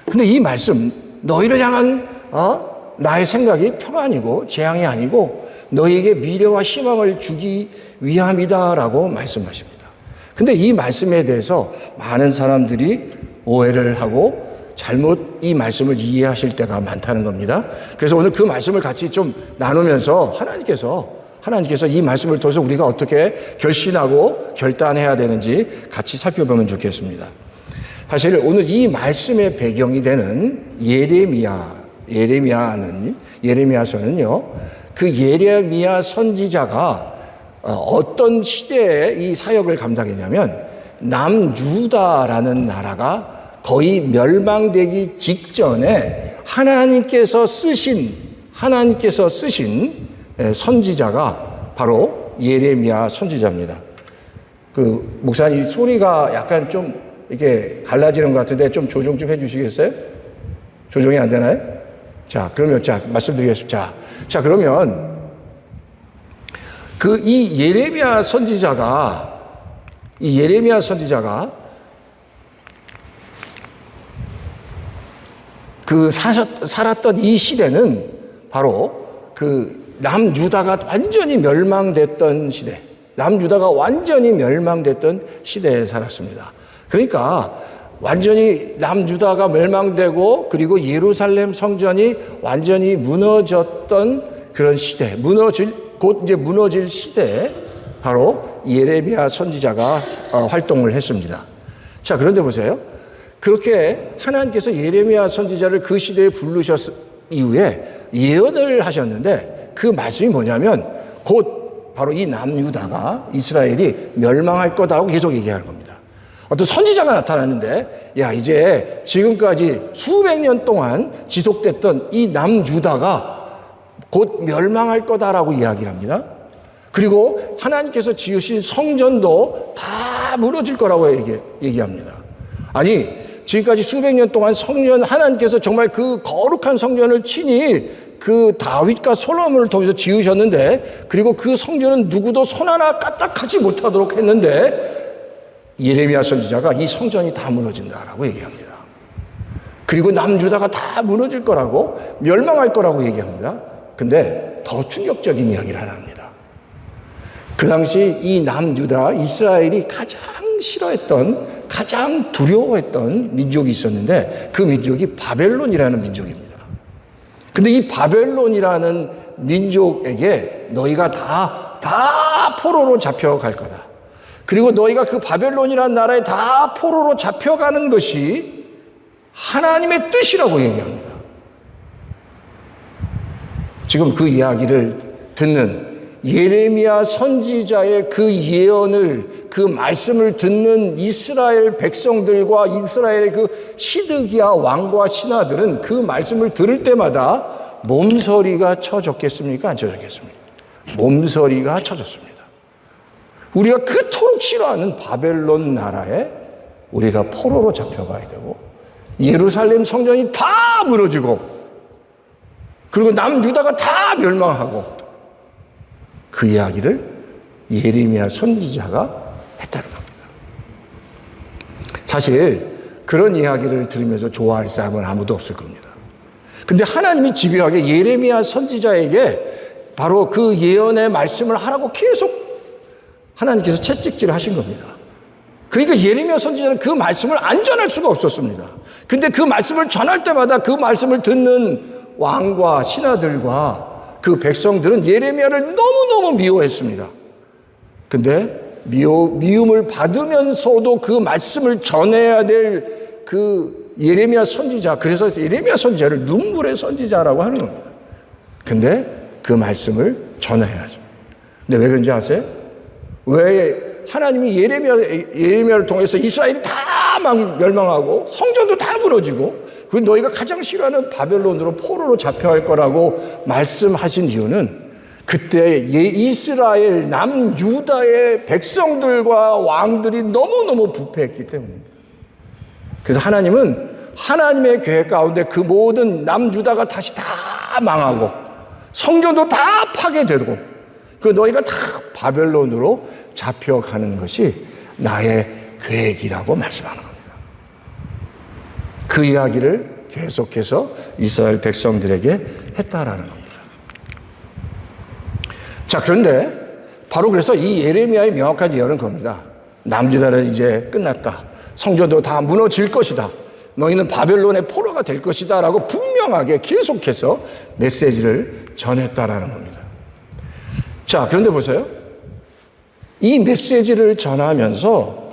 근데 이 말씀, 너희를 향한 나의 생각이 평안이고 재앙이 아니고 너희에게 미래와 희망을 주기 위함이다라고 말씀하십니다. 근데 이 말씀에 대해서 많은 사람들이 오해를 하고 잘못 이 말씀을 이해하실 때가 많다는 겁니다. 그래서 오늘 그 말씀을 같이 좀 나누면서 하나님께서 이 말씀을 통해서 우리가 어떻게 결심하고 결단해야 되는지 같이 살펴보면 좋겠습니다. 사실 오늘 이 말씀의 배경이 되는 예레미야서는요, 그 예레미야 선지자가 어떤 시대에 이 사역을 감당했냐면 남유다라는 나라가 거의 멸망되기 직전에 하나님께서 쓰신 선지자가 바로 예레미야 선지자입니다. 그 목사님 소리가 약간 좀 이렇게 갈라지는 것 같은데 좀 조정 좀 해주시겠어요? 조정이 안 되나요? 자, 그러면 말씀드리겠습니다. 자, 그러면 이 예레미야 선지자가 살았던 이 시대는 바로 남유다가 완전히 멸망됐던 시대에 살았습니다. 그러니까 완전히 남유다가 멸망되고 그리고 예루살렘 성전이 완전히 무너졌던 그런 시대, 곧 이제 무너질 시대에 바로 예레미야 선지자가 활동을 했습니다. 자, 그런데 보세요. 그렇게 하나님께서 예레미야 선지자를 그 시대에 부르셨 이후에 예언을 하셨는데 그 말씀이 뭐냐면 곧 바로 이 남유다가 이스라엘이 멸망할 거다라고 계속 얘기하는 겁니다. 어떤 선지자가 나타났는데 이제 지금까지 수백 년 동안 지속됐던 이 남유다가 곧 멸망할 거다라고 이야기를 합니다. 그리고 하나님께서 지으신 성전도 다 무너질 거라고 얘기합니다. 아니, 지금까지 수백 년 동안 하나님께서 정말 그 거룩한 성전을 친히 그 다윗과 솔로몬을 통해서 지으셨는데, 그리고 그 성전은 누구도 손 하나 까딱하지 못하도록 했는데, 예레미야 선지자가 이 성전이 다 무너진다라고 얘기합니다. 그리고 남유다가 다 무너질 거라고, 멸망할 거라고 얘기합니다. 근데 더 충격적인 이야기를 하나 합니다. 그 당시 이 남유다, 이스라엘이 가장 싫어했던, 가장 두려워했던 민족이 있었는데 그 민족이 바벨론이라는 민족입니다. 근데 이 바벨론이라는 민족에게 너희가 다 포로로 잡혀갈 거다. 그리고 너희가 그 바벨론이라는 나라에 다 포로로 잡혀가는 것이 하나님의 뜻이라고 얘기합니다. 지금 그 이야기를 듣는 예레미야 선지자의 그 예언을, 그 말씀을 듣는 이스라엘 백성들과 이스라엘의 그 시드기야 왕과 신하들은 그 말씀을 들을 때마다 몸서리가 쳐졌겠습니까? 안 쳐졌겠습니까? 몸서리가 쳐졌습니다. 우리가 그토록 싫어하는 바벨론 나라에 우리가 포로로 잡혀가야 되고, 예루살렘 성전이 다 무너지고, 그리고 남유다가 다 멸망하고, 그 이야기를 예레미야 선지자가 했다는 겁니다. 사실 그런 이야기를 들으면서 좋아할 사람은 아무도 없을 겁니다. 근데 하나님이 집요하게 예레미야 선지자에게 바로 그 예언의 말씀을 하라고 계속 하나님께서 채찍질을 하신 겁니다. 그러니까 예레미야 선지자는 그 말씀을 안 전할 수가 없었습니다. 근데 그 말씀을 전할 때마다 그 말씀을 듣는 왕과 신하들과 그 백성들은 예레미야를 너무너무 미워했습니다. 근데 미움을 받으면서도 그 말씀을 전해야 될 그 예레미야 선지자, 그래서 예레미야 선지자를 눈물의 선지자라고 하는 겁니다. 근데 그 말씀을 전해야죠. 근데 왜 그런지 아세요? 왜 하나님이 예레미야를 통해서 이스라엘이 다 멸망하고 성전도 다 무너지고 그 너희가 가장 싫어하는 바벨론으로 포로로 잡혀갈 거라고 말씀하신 이유는 그때 이스라엘 남유다의 백성들과 왕들이 너무너무 부패했기 때문입니다. 그래서 하나님은 하나님의 계획 가운데 그 모든 남유다가 다시 다 망하고 성전도 다 파괴되고 그 너희가 다 바벨론으로 잡혀가는 것이 나의 계획이라고 말씀하는 겁니다. 그 이야기를 계속해서 이스라엘 백성들에게 했다라는 겁니다. 자, 그런데 바로 그래서 이 예레미야의 명확한 예언은 겁니다. 남유다는 이제 끝났다. 성전도 다 무너질 것이다. 너희는 바벨론의 포로가 될 것이다 라고 분명하게 계속해서 메시지를 전했다라는 겁니다. 자, 그런데 보세요. 이 메시지를 전하면서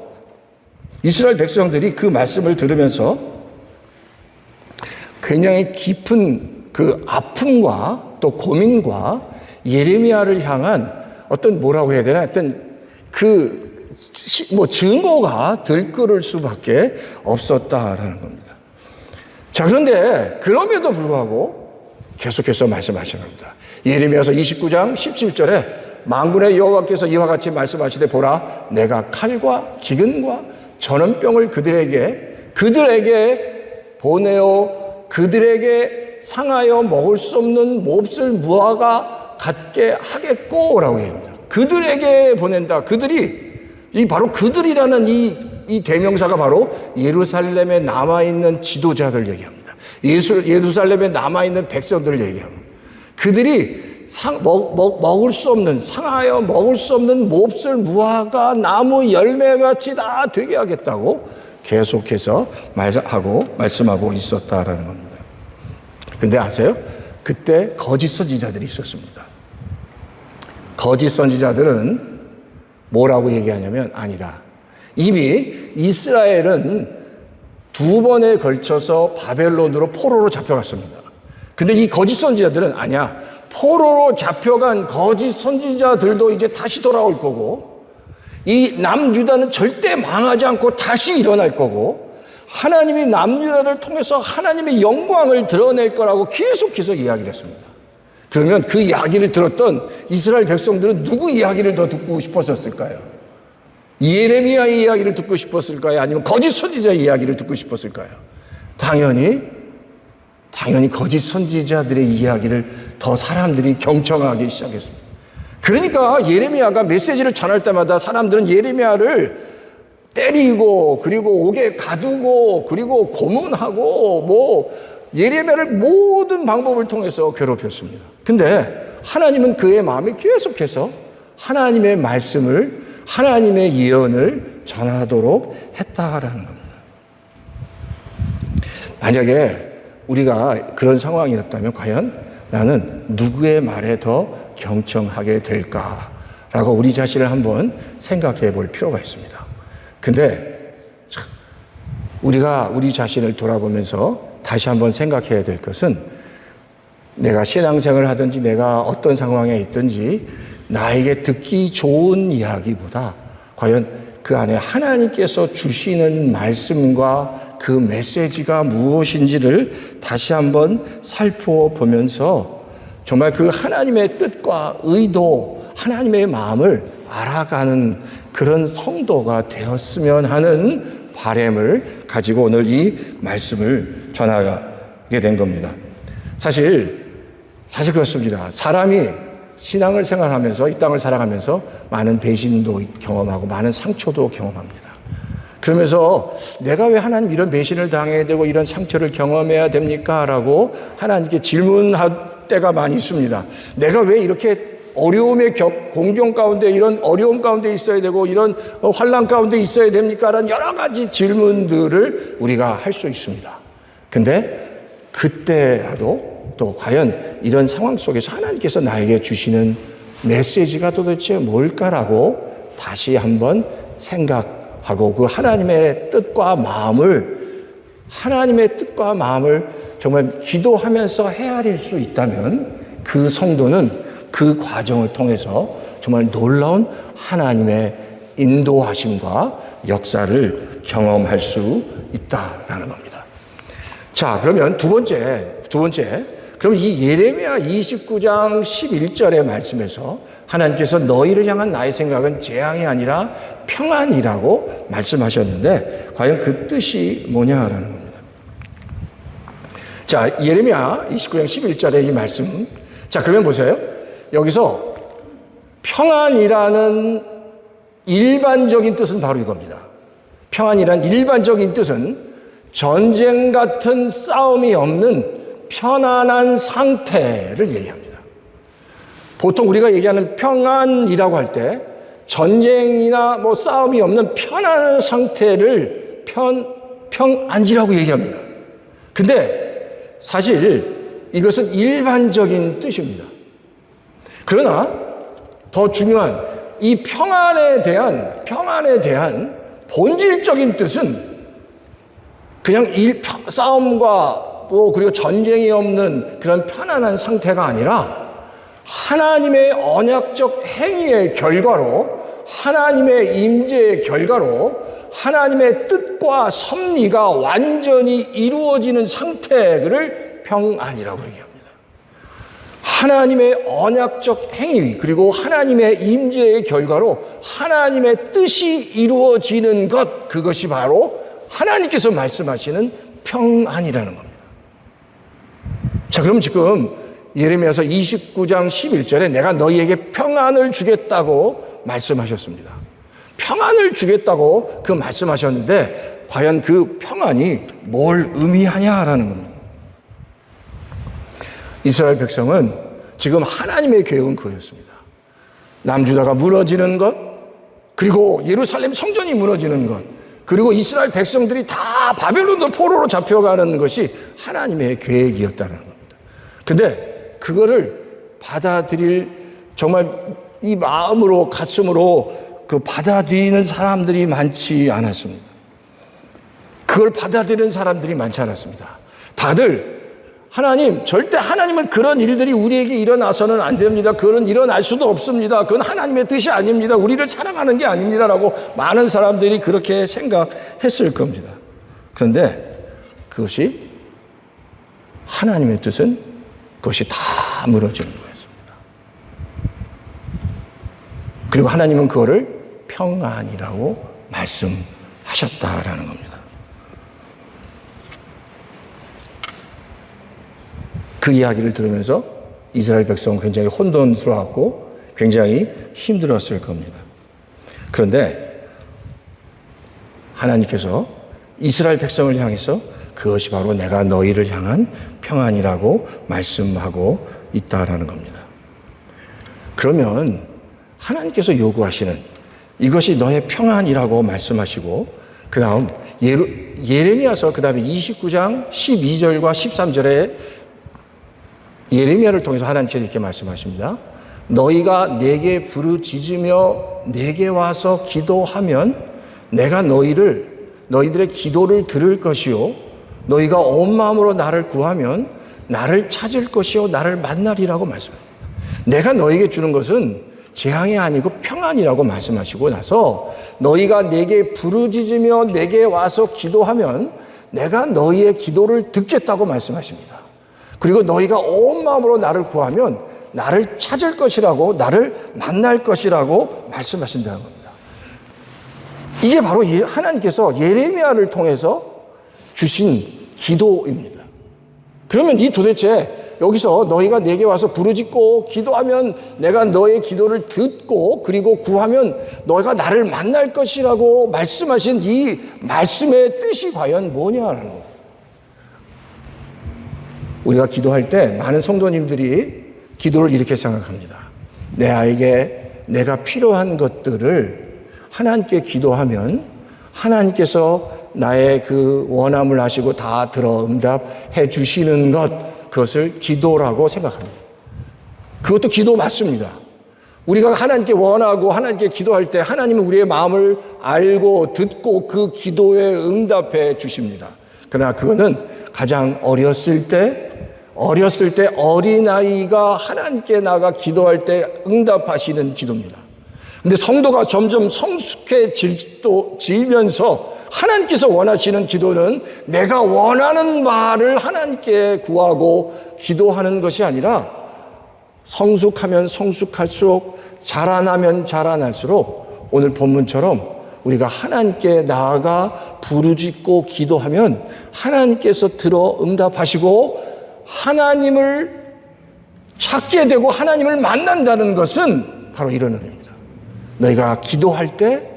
이스라엘 백성들이 그 말씀을 들으면서 굉장히 깊은 그 아픔과 또 고민과 예레미야를 향한 어떤 뭐라고 해야 되나 어떤 증오가 들끓을 수밖에 없었다라는 겁니다. 자, 그런데 그럼에도 불구하고 계속해서 말씀하시는 겁니다. 예레미야서 29장 17절에 만군의 여호와께서 이와 같이 말씀하시되 보라 내가 칼과 기근과 전염병을 그들에게 보내어 그들에게 상하여 먹을 수 없는 몹쓸 무화과 같게 하겠고 라고 합니다. 그들에게 보낸다. 바로 그들이라는 이 대명사가 바로 예루살렘에 남아있는 지도자들 얘기합니다. 예루살렘에 남아있는 백성들을 얘기합니다. 그들이 먹을 수 없는, 상하여 먹을 수 없는 몹쓸 무화과 나무 열매같이 다 되게 하겠다고 계속해서 말씀하고 있었다라는 겁니다. 근데 아세요? 그때 거짓 선지자들이 있었습니다. 거짓 선지자들은 뭐라고 얘기하냐면 아니다. 이미 이스라엘은 2번에 걸쳐서 바벨론으로 포로로 잡혀갔습니다. 근데 이 거짓 선지자들은 아니야. 포로로 잡혀간 거짓 선지자들도 이제 다시 돌아올 거고 이 남유다는 절대 망하지 않고 다시 일어날 거고 하나님이 남유다를 통해서 하나님의 영광을 드러낼 거라고 계속해서 이야기를 했습니다. 그러면 그 이야기를 들었던 이스라엘 백성들은 누구 이야기를 더 듣고 싶었을까요? 예레미야의 이야기를 듣고 싶었을까요? 아니면 거짓 선지자의 이야기를 듣고 싶었을까요? 당연히 거짓 선지자들의 이야기를 더 사람들이 경청하기 시작했습니다. 그러니까 예레미야가 메시지를 전할 때마다 사람들은 예레미야를 때리고 그리고 옥에 가두고 그리고 고문하고 예레미야를 모든 방법을 통해서 괴롭혔습니다. 근데 하나님은 그의 마음에 계속해서 하나님의 말씀을 하나님의 예언을 전하도록 했다라는 겁니다. 만약에 우리가 그런 상황이었다면 과연 나는 누구의 말에 더 경청하게 될까라고 우리 자신을 한번 생각해 볼 필요가 있습니다. 근데 우리가 우리 자신을 돌아보면서 다시 한번 생각해야 될 것은 내가 신앙생활을 하든지 내가 어떤 상황에 있든지 나에게 듣기 좋은 이야기보다 과연 그 안에 하나님께서 주시는 말씀과 그 메시지가 무엇인지를 다시 한번 살펴보면서 정말 그 하나님의 뜻과 의도, 하나님의 마음을 알아가는 그런 성도가 되었으면 하는 바람을 가지고 오늘 이 말씀을 전하게 된 겁니다. 사실 그렇습니다. 사람이 신앙을 생활하면서 이 땅을 살아가면서 많은 배신도 경험하고 많은 상처도 경험합니다. 그러면서 내가 왜 하나님 이런 배신을 당해야 되고 이런 상처를 경험해야 됩니까? 라고 하나님께 질문할 때가 많이 있습니다. 내가 왜 이렇게 어려움의 공경 가운데 이런 어려움 가운데 있어야 되고 이런 환난 가운데 있어야 됩니까? 라는 여러 가지 질문들을 우리가 할 수 있습니다. 근데 그때라도 또 과연 이런 상황 속에서 하나님께서 나에게 주시는 메시지가 도대체 뭘까라고 다시 한번 생각하고 그 하나님의 뜻과 마음을 정말 기도하면서 헤아릴 수 있다면 그 성도는 그 과정을 통해서 정말 놀라운 하나님의 인도하심과 역사를 경험할 수 있다라는 겁니다. 자, 그러면 두 번째, 그럼 이 예레미야 29장 11절의 말씀에서 하나님께서 너희를 향한 나의 생각은 재앙이 아니라 평안이라고 말씀하셨는데 과연 그 뜻이 뭐냐라는 겁니다. 자, 예레미야 29장 11절의 이 말씀. 자, 그러면 보세요. 여기서 평안이라는 일반적인 뜻은 바로 이겁니다. 평안이라는 일반적인 뜻은 전쟁 같은 싸움이 없는 편안한 상태를 얘기합니다. 보통 우리가 얘기하는 평안이라고 할 때 전쟁이나 싸움이 없는 편안한 상태를 평안이라고 얘기합니다. 근데 사실 이것은 일반적인 뜻입니다. 그러나 더 중요한 이 평안에 대한 본질적인 뜻은 그냥 싸움과 그리고 전쟁이 없는 그런 편안한 상태가 아니라 하나님의 언약적 행위의 결과로, 하나님의 임재의 결과로 하나님의 뜻과 섭리가 완전히 이루어지는 상태를 평안이라고 얘기합니다. 하나님의 언약적 행위 그리고 하나님의 임재의 결과로 하나님의 뜻이 이루어지는 것, 그것이 바로 하나님께서 말씀하시는 평안이라는 겁니다. 자, 그럼 지금 예레미야서 29장 11절에 내가 너희에게 평안을 주겠다고 말씀하셨습니다. 평안을 주겠다고 그 말씀하셨는데 과연 그 평안이 뭘 의미하냐라는 겁니다. 이스라엘 백성은 지금 하나님의 계획은 그였습니다. 남주다가 무너지는 것, 그리고 예루살렘 성전이 무너지는 것, 그리고 이스라엘 백성들이 다 바벨론도 포로로 잡혀가는 것이 하나님의 계획이었다는 겁니다. 근데 그거를 받아들일 정말 이 마음으로 가슴으로 받아들이는 사람들이 많지 않았습니다. 그걸 받아들이는 사람들이 많지 않았습니다. 다들 절대 하나님은 그런 일들이 우리에게 일어나서는 안 됩니다. 그건 일어날 수도 없습니다. 그건 하나님의 뜻이 아닙니다. 우리를 사랑하는 게 아닙니다라고 많은 사람들이 그렇게 생각했을 겁니다. 그런데 그것이 하나님의 뜻은 그것이 다 무너지는 거였습니다. 그리고 하나님은 그거를 평안이라고 말씀하셨다라는 겁니다. 그 이야기를 들으면서 이스라엘 백성은 굉장히 혼돈스러웠고 굉장히 힘들었을 겁니다. 그런데 하나님께서 이스라엘 백성을 향해서 그것이 바로 내가 너희를 향한 평안이라고 말씀하고 있다라는 겁니다. 그러면 하나님께서 요구하시는 이것이 너의 평안이라고 말씀하시고 그 다음 예레미야서 그 다음에 29장 12절과 13절에 예레미야를 통해서 하나님께서 이렇게 말씀하십니다. 너희가 내게 부르짖으며 내게 와서 기도하면 내가 너희들의 기도를 들을 것이요 너희가 온 마음으로 나를 구하면 나를 찾을 것이요 나를 만나리라고 말씀합니다. 내가 너희에게 주는 것은 재앙이 아니고 평안이라고 말씀하시고 나서 너희가 내게 부르짖으며 내게 와서 기도하면 내가 너희의 기도를 듣겠다고 말씀하십니다. 그리고 너희가 온 마음으로 나를 구하면 나를 찾을 것이라고 나를 만날 것이라고 말씀하신다는 겁니다. 이게 바로 하나님께서 예레미야를 통해서 주신 기도입니다. 그러면 이 도대체 여기서 너희가 내게 와서 부르짖고 기도하면 내가 너의 기도를 듣고 그리고 구하면 너희가 나를 만날 것이라고 말씀하신 이 말씀의 뜻이 과연 뭐냐라는 거예요. 우리가 기도할 때 많은 성도님들이 기도를 이렇게 생각합니다. 내 아이에게 내가 필요한 것들을 하나님께 기도하면 하나님께서 나의 그 원함을 아시고 다 들어 응답해 주시는 것, 그것을 기도라고 생각합니다. 그것도 기도 맞습니다. 우리가 하나님께 원하고 하나님께 기도할 때 하나님은 우리의 마음을 알고 듣고 그 기도에 응답해 주십니다. 그러나 그거는 가장 어렸을 때 어린아이가 하나님께 나가 기도할 때 응답하시는 기도입니다. 근데 성도가 점점 성숙해지면서 하나님께서 원하시는 기도는 내가 원하는 말을 하나님께 구하고 기도하는 것이 아니라 성숙하면 성숙할수록 자라나면 자라날수록 오늘 본문처럼 우리가 하나님께 나아가 부르짖고 기도하면 하나님께서 들어 응답하시고 하나님을 찾게 되고 하나님을 만난다는 것은 바로 이런 의미입니다. 너희가 기도할 때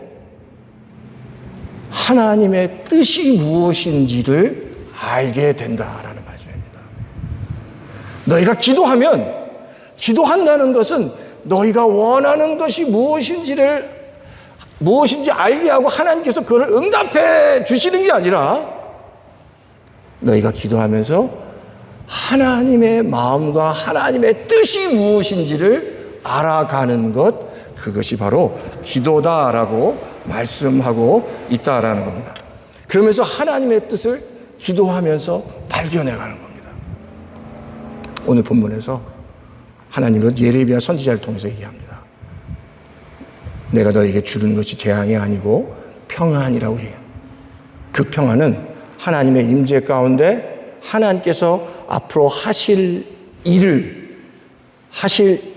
하나님의 뜻이 무엇인지를 알게 된다라는 말씀입니다. 너희가 기도한다는 것은 너희가 원하는 것이 무엇인지 알게 하고 하나님께서 그걸 응답해 주시는 게 아니라 너희가 기도하면서 하나님의 마음과 하나님의 뜻이 무엇인지를 알아가는 것, 그것이 바로 기도다라고 말씀하고 있다라는 겁니다. 그러면서 하나님의 뜻을 기도하면서 발견해가는 겁니다. 오늘 본문에서 하나님은 예레미야 선지자를 통해서 얘기합니다. 내가 너에게 주는 것이 재앙이 아니고 평안이라고 얘기해요. 그 평안은 하나님의 임재 가운데 하나님께서 앞으로 하실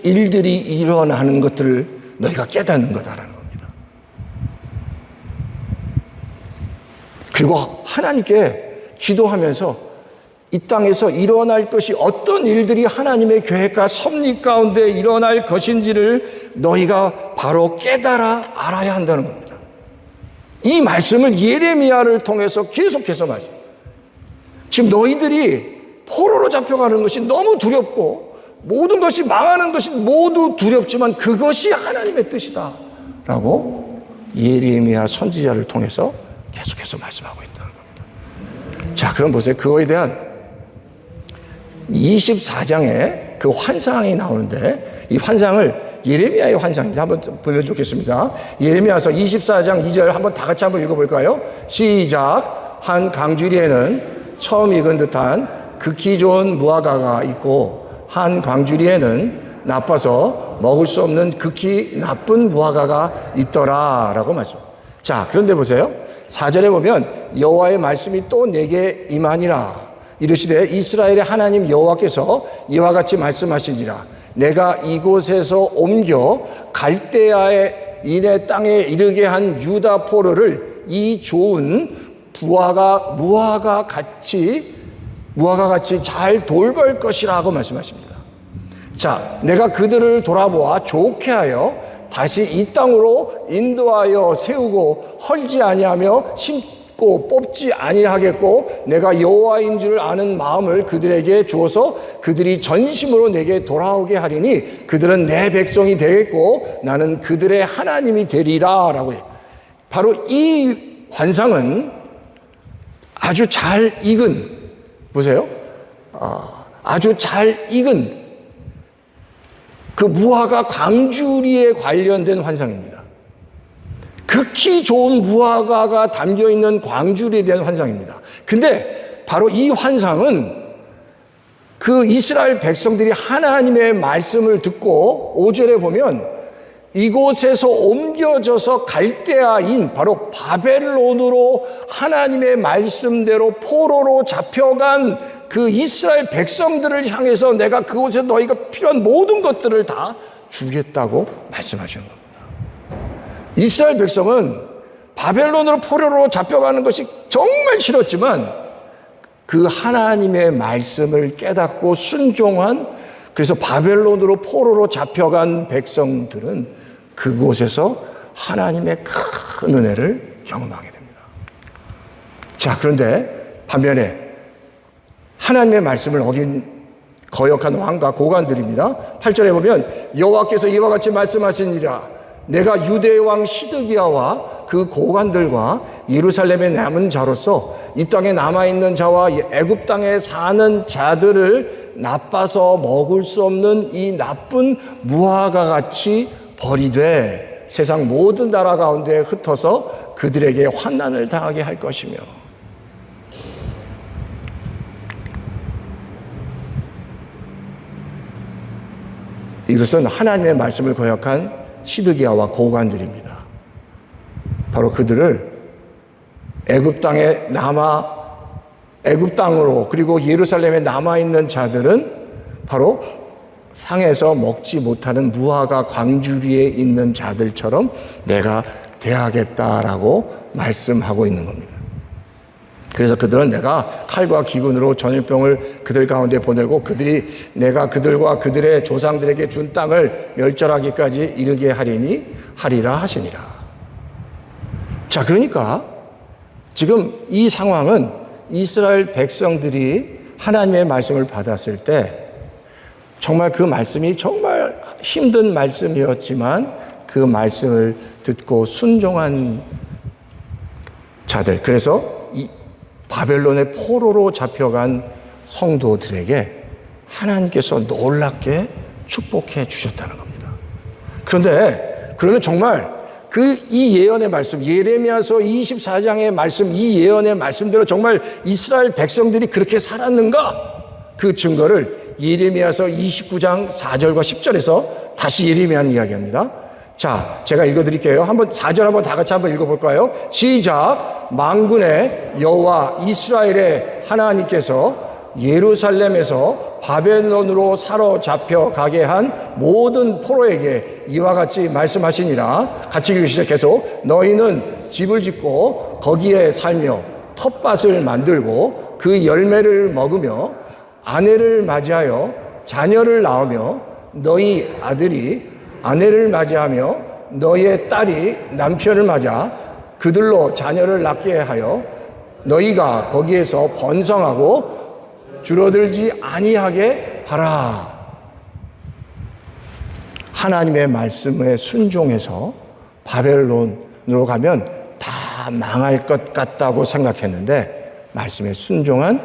일들이 일어나는 것들을 너희가 깨닫는 거다라는 겁니다. 그리고 하나님께 기도하면서 이 땅에서 일어날 것이 어떤 일들이 하나님의 계획과 섭리 가운데 일어날 것인지를 너희가 바로 깨달아 알아야 한다는 겁니다. 이 말씀을 예레미야를 통해서 계속해서 말씀합니다. 지금 너희들이 포로로 잡혀가는 것이 너무 두렵고 모든 것이 망하는 것이 모두 두렵지만 그것이 하나님의 뜻이다 라고 예레미야 선지자를 통해서 계속해서 말씀하고 있다는 겁니다. 자, 그럼 보세요. 그거에 대한 24장에 그 환상이 나오는데 이 환상을 예레미야의 환상입니다. 한번 보면 좋겠습니다. 예레미야서 24장 2절 한번 다 같이 한번 읽어볼까요? 시작. 한 광주리에는 처음 익은 듯한 극히 좋은 무화과가 있고 한 광주리에는 나빠서 먹을 수 없는 극히 나쁜 무화과가 있더라 라고 말씀합니다. 자, 그런데 보세요. 4절에 보면 여호와의 말씀이 또 내게 임하니라 이르시되 이스라엘의 하나님 여호와께서 이와 같이 말씀하시니라 내가 이곳에서 옮겨 갈대아의 이네 땅에 이르게 한 유다 포로를 이 좋은 무화과 같이 잘 돌볼 것이라고 말씀하십니다. 자, 내가 그들을 돌아보아 좋게 하여 다시 이 땅으로 인도하여 세우고 헐지 아니하며 심고 뽑지 아니하겠고 내가 여호와인 줄 아는 마음을 그들에게 주어서 그들이 전심으로 내게 돌아오게 하리니 그들은 내 백성이 되겠고 나는 그들의 하나님이 되리라 라고 해요. 바로 이 환상은 아주 잘 익은, 보세요. 아주 잘 익은 그 무화과 광주리에 관련된 환상입니다. 극히 좋은 무화과가 담겨있는 광주리에 대한 환상입니다. 근데 바로 이 환상은 그 이스라엘 백성들이 하나님의 말씀을 듣고 5절에 보면 이곳에서 옮겨져서 갈대아인 바로 바벨론으로 하나님의 말씀대로 포로로 잡혀간 그 이스라엘 백성들을 향해서 내가 그곳에 너희가 필요한 모든 것들을 다 주겠다고 말씀하시는 겁니다. 이스라엘 백성은 바벨론으로 포로로 잡혀가는 것이 정말 싫었지만 그 하나님의 말씀을 깨닫고 순종한, 그래서 바벨론으로 포로로 잡혀간 백성들은 그곳에서 하나님의 큰 은혜를 경험하게 됩니다. 자, 그런데 반면에 하나님의 말씀을 어긴 거역한 왕과 고관들입니다. 8절에 보면 여호와께서 이와 같이 말씀하시니라 내가 유대 왕 시드기야와 그 고관들과 예루살렘에 남은 자로서 이 땅에 남아있는 자와 애굽 땅에 사는 자들을 나빠서 먹을 수 없는 이 나쁜 무화과 같이 버리되 세상 모든 나라 가운데 흩어서 그들에게 환난을 당하게 할 것이며. 이것은 하나님의 말씀을 거역한 시드기야와 고관들입니다. 바로 그들을 애굽 땅으로 그리고 예루살렘에 남아있는 자들은 바로 상에서 먹지 못하는 무화과 광주리에 있는 자들처럼 내가 대하겠다라고 말씀하고 있는 겁니다. 그래서 그들은 내가 칼과 기근으로 전염병을 그들 가운데 보내고 그들이 내가 그들과 그들의 조상들에게 준 땅을 멸절하기까지 이르게 하리라 하시니라. 자, 그러니까 지금 이 상황은 이스라엘 백성들이 하나님의 말씀을 받았을 때 정말 그 말씀이 정말 힘든 말씀이었지만 그 말씀을 듣고 순종한 자들, 그래서 이 바벨론의 포로로 잡혀간 성도들에게 하나님께서 놀랍게 축복해 주셨다는 겁니다. 그런데 그러면 정말 이 예언의 말씀, 예레미야서 24장의 말씀, 이 예언의 말씀대로 정말 이스라엘 백성들이 그렇게 살았는가? 그 증거를 예레미야서 29장 4절과 10절에서 다시 예레미야는 이야기합니다. 자, 제가 읽어드릴게요. 4절 한번 다 같이 한번 읽어볼까요? 시작. 만군의 여호와 이스라엘의 하나님께서 예루살렘에서 바벨론으로 사로잡혀 가게 한 모든 포로에게 이와 같이 말씀하시니라. 같이 읽으시죠. 계속. 너희는 집을 짓고 거기에 살며 텃밭을 만들고 그 열매를 먹으며 아내를 맞이하여 자녀를 낳으며 너희 아들이 아내를 맞이하며 너희의 딸이 남편을 맞아 그들로 자녀를 낳게 하여 너희가 거기에서 번성하고 줄어들지 아니하게 하라. 하나님의 말씀에 순종해서 바벨론으로 가면 다 망할 것 같다고 생각했는데 말씀에 순종한,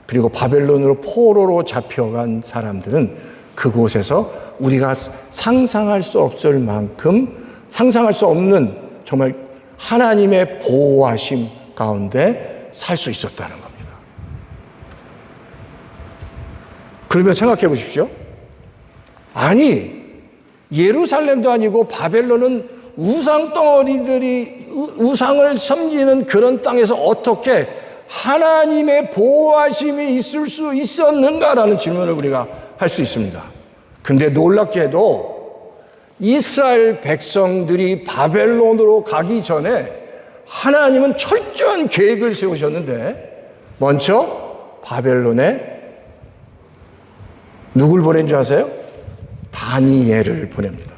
그리고 바벨론으로 포로로 잡혀간 사람들은 그곳에서 우리가 상상할 수 없을 만큼, 상상할 수 없는 정말 하나님의 보호하심 가운데 살 수 있었다는 겁니다. 그러면 생각해 보십시오. 아니, 예루살렘도 아니고 바벨론은 우상 덩어리들이 우상을 섬기는 그런 땅에서 어떻게 하나님의 보호하심이 있을 수 있었는가라는 질문을 우리가 할 수 있습니다. 근데 놀랍게도 이스라엘 백성들이 바벨론으로 가기 전에 하나님은 철저한 계획을 세우셨는데 먼저 바벨론에 누굴 보낸 줄 아세요? 다니엘을 보냅니다.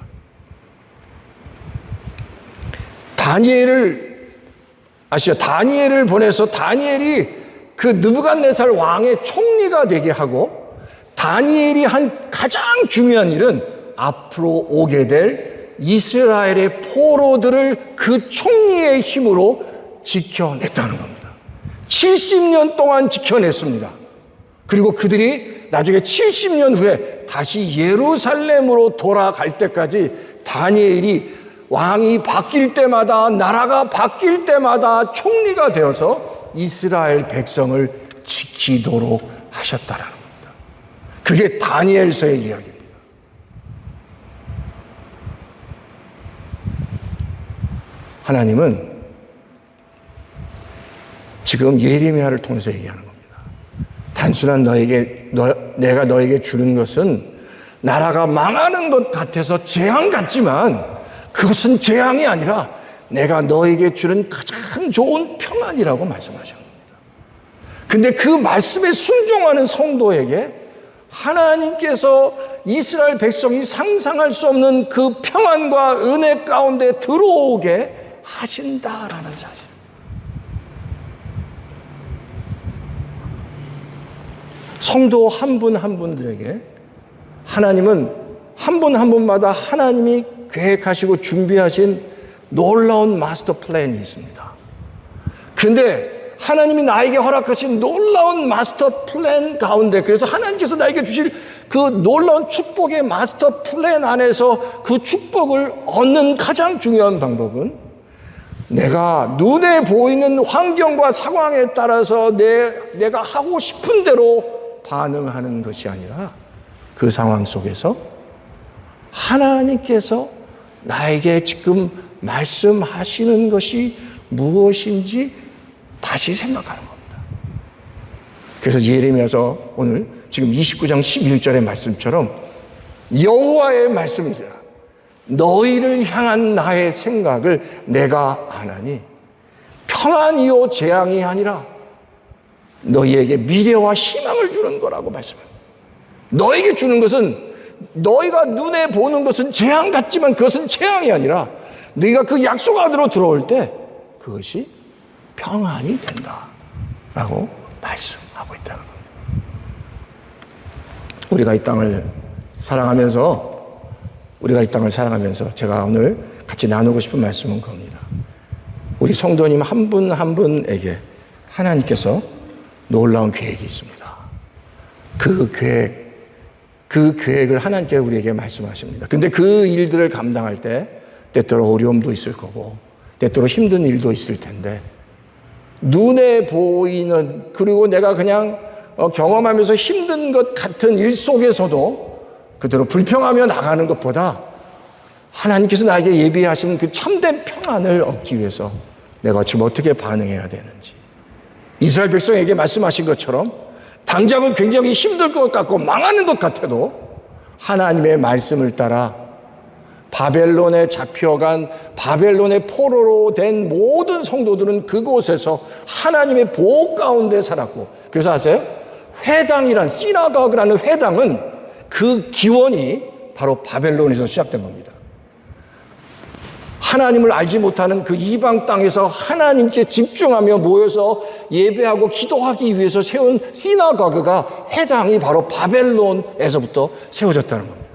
다니엘을 아시죠? 다니엘을 보내서 다니엘이 그 느부갓네살 왕의 총리가 되게 하고, 다니엘이 한 가장 중요한 일은 앞으로 오게 될 이스라엘의 포로들을 그 총리의 힘으로 지켜냈다는 겁니다. 70년 동안 지켜냈습니다. 그리고 그들이 나중에 70년 후에 다시 예루살렘으로 돌아갈 때까지 다니엘이 왕이 바뀔 때마다, 나라가 바뀔 때마다 총리가 되어서 이스라엘 백성을 지키도록 하셨다라는 겁니다. 그게 다니엘서의 이야기입니다. 하나님은 지금 예레미야를 통해서 얘기하는 겁니다. 단순한 내가 너에게 주는 것은 나라가 망하는 것 같아서 재앙 같지만 그것은 재앙이 아니라 내가 너에게 주는 가장 좋은 평안이라고 말씀하셨습니다. 근데 그 말씀에 순종하는 성도에게 하나님께서 이스라엘 백성이 상상할 수 없는 그 평안과 은혜 가운데 들어오게 하신다라는 사실. 성도 한 분 한 분들에게 하나님은 한 분 한 분마다 하나님이 계획하시고 준비하신 놀라운 마스터 플랜이 있습니다. 근데 하나님이 나에게 허락하신 놀라운 마스터 플랜 가운데, 그래서 하나님께서 나에게 주실 그 놀라운 축복의 마스터 플랜 안에서 그 축복을 얻는 가장 중요한 방법은 내가 눈에 보이는 환경과 상황에 따라서 내가 하고 싶은 대로 반응하는 것이 아니라 그 상황 속에서 하나님께서 나에게 지금 말씀하시는 것이 무엇인지 다시 생각하는 겁니다. 그래서 예레미야서 오늘 지금 29장 11절의 말씀처럼 여호와의 말씀이라 너희를 향한 나의 생각을 내가 아나니 평안이요 재앙이 아니라 너희에게 미래와 희망을 주는 거라고 말씀합니다. 너에게 주는 것은, 너희가 눈에 보는 것은 재앙 같지만 그것은 재앙이 아니라 너희가 그 약속 안으로 들어올 때 그것이 평안이 된다라고 말씀하고 있다는 겁니다. 우리가 이 땅을 사랑하면서 제가 오늘 같이 나누고 싶은 말씀은 그겁니다. 우리 성도님 한 분 한 분에게 하나님께서 놀라운 계획이 있습니다. 그 계획을 하나님께 우리에게 말씀하십니다. 근데 그 일들을 감당할 때 때때로 어려움도 있을 거고 때때로 힘든 일도 있을 텐데 눈에 보이는 그리고 내가 그냥 경험하면서 힘든 것 같은 일 속에서도 그대로 불평하며 나가는 것보다 하나님께서 나에게 예비하신 그 참된 평안을 얻기 위해서 내가 지금 어떻게 반응해야 되는지 이스라엘 백성에게 말씀하신 것처럼 당장은 굉장히 힘들 것 같고 망하는 것 같아도 하나님의 말씀을 따라 바벨론에 잡혀간 바벨론의 포로로 된 모든 성도들은 그곳에서 하나님의 보호 가운데 살았고 그래서 아세요? 회당이란 시나고그라는 회당은 그 기원이 바로 바벨론에서 시작된 겁니다. 하나님을 알지 못하는 그 이방 땅에서 하나님께 집중하며 모여서 예배하고 기도하기 위해서 세운 시나고그가 회당이 바로 바벨론에서부터 세워졌다는 겁니다.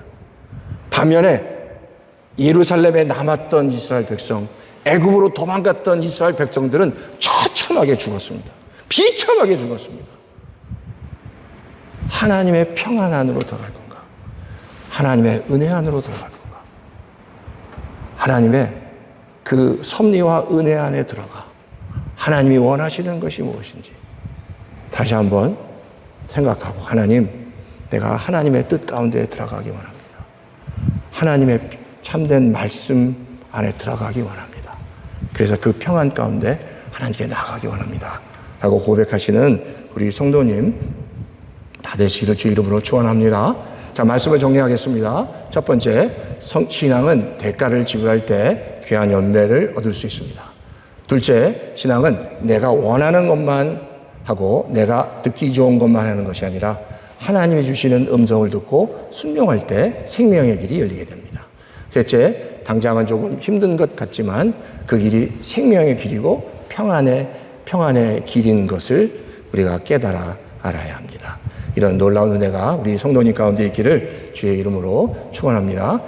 반면에 예루살렘에 남았던 이스라엘 백성, 애굽으로 도망갔던 이스라엘 백성들은 처참하게 죽었습니다. 비참하게 죽었습니다. 하나님의 평안 안으로 들어갈 건가? 하나님의 은혜 안으로 들어갈 건가? 하나님의 그 섭리와 은혜 안에 들어가 하나님이 원하시는 것이 무엇인지 다시 한번 생각하고 하나님, 내가 하나님의 뜻 가운데 들어가기 원합니다. 하나님의 참된 말씀 안에 들어가기 원합니다. 그래서 그 평안 가운데 하나님께 나가기 원합니다 라고 고백하시는 우리 성도님 다 되시기를 주 이름으로 축원합니다. 자, 말씀을 정리하겠습니다. 첫 번째, 신앙은 대가를 지불할 때 귀한 열매를 얻을 수 있습니다. 둘째, 신앙은 내가 원하는 것만 하고 내가 듣기 좋은 것만 하는 것이 아니라 하나님이 주시는 음성을 듣고 순종할 때 생명의 길이 열리게 됩니다. 셋째, 당장은 조금 힘든 것 같지만 그 길이 생명의 길이고 평안의 길인 것을 우리가 깨달아 알아야 합니다. 이런 놀라운 은혜가 우리 성도님 가운데 있기를 주의 이름으로 축원합니다.